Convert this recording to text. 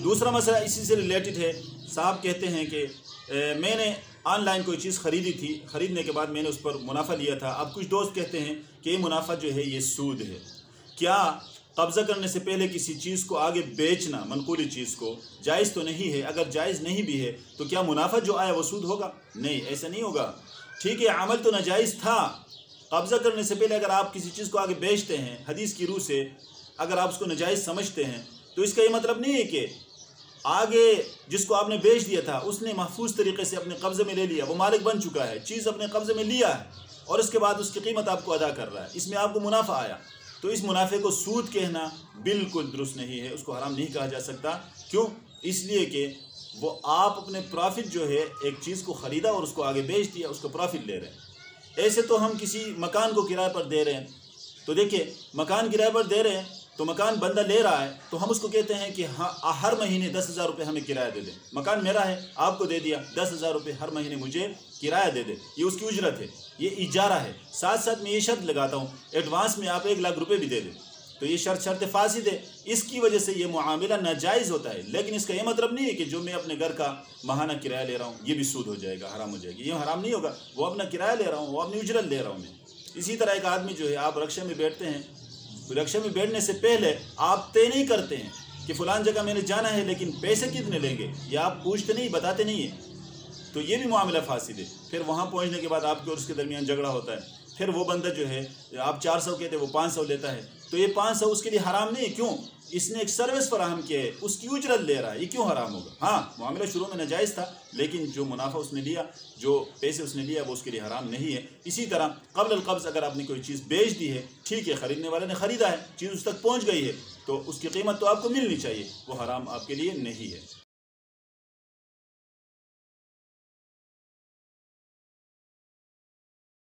दूसरा मसला इसी से रिलेटेड है। साहब कहते हैं कि मैंने ऑनलाइन कोई चीज़ ख़रीदी थी, ख़रीदने के बाद मैंने उस पर मुनाफा लिया था। अब कुछ दोस्त कहते हैं कि ये मुनाफा जो है ये सूद है। क्या कब्ज़ा करने से पहले किसी चीज़ को आगे बेचना, मनकूली चीज़ को, जायज़ तो नहीं है? अगर जायज़ नहीं भी है तो क्या मुनाफा जो आया वो सूद होगा? नहीं, ऐसा नहीं होगा। ठीक है, अमल तो नाजायज़ था। कब्ज़ा करने से पहले अगर आप किसी चीज़ को आगे बेचते हैं, हदीस की रूह से अगर आप उसको नाजायज़ समझते हैं, तो इसका ये मतलब नहीं है कि आगे जिसको आपने बेच दिया था उसने महफूज तरीके से अपने कब्ज़े में ले लिया, वो मालिक बन चुका है, चीज़ अपने कब्ज़े में लिया है और उसके बाद उसकी कीमत आपको अदा कर रहा है, इसमें आपको मुनाफा आया। तो इस मुनाफे को सूद कहना बिल्कुल दुरुस्त नहीं है, उसको हराम नहीं कहा जा सकता। क्यों? इसलिए कि वो आप अपने प्रॉफिट जो है, एक चीज़ को ख़रीदा और उसको आगे बेच दिया, उसका प्रॉफिट ले रहे हैं। ऐसे तो हम किसी मकान को किराए पर दे रहे हैं, तो देखिए मकान किराए पर दे रहे हैं तो मकान बंदा ले रहा है, तो हम उसको कहते हैं कि हाँ हर महीने 10,000 रुपये हमें किराया दे दे। मकान मेरा है, आपको दे दिया, 10,000 रुपये हर महीने मुझे किराया दे दे, ये उसकी उजरत है, ये इजारा है। साथ साथ मैं ये शर्त लगाता हूँ एडवांस में आप 1 लाख रुपये भी दे दें, तो ये शर्त फासिद है। इसकी वजह से ये मुआमला नाजायज़ होता है। लेकिन इसका ये मतलब नहीं है कि जो मैं अपने घर का माहाना किराया ले रहा हूँ ये भी सूद हो जाएगा, हराम हो जाएगी। ये हराम नहीं होगा, वो अपना किराया ले रहा हूँ, वो अपनी उजरत ले रहा हूँ मैं। इसी तरह एक आदमी जो है, आप रिक्शा में बैठते हैं, रिक्शा में बैठने से पहले आप तय नहीं करते हैं कि फ़लान जगह मैंने जाना है लेकिन पैसे कितने लेंगे, या आप पूछते नहीं, बताते नहीं हैं, तो ये भी मामला फासिद है। फिर वहाँ पहुँचने के बाद आपके और उसके दरमियान झगड़ा होता है, फिर वो बंदा जो है आप 400 कहते हैं वो 500 लेता है, तो ये 500 उसके लिए हराम नहीं है। क्यों? इसने एक सर्विस फराहम किया है, उसकी उजरत ले रहा है, ये क्यों हराम होगा? हाँ, मामला शुरू में नाजायज़ था, लेकिन जो मुनाफा उसने लिया, जो पैसे उसने लिया, वो उसके लिए हराम नहीं है। इसी तरह क़ब्ल अल-क़ब्ज़ अगर आपने कोई चीज़ बेच दी है, ठीक है, ख़रीदने वाले ने ख़रीदा है, चीज़ उस तक पहुँच गई है, तो उसकी कीमत तो आपको मिलनी चाहिए, वो हराम आपके लिए नहीं है।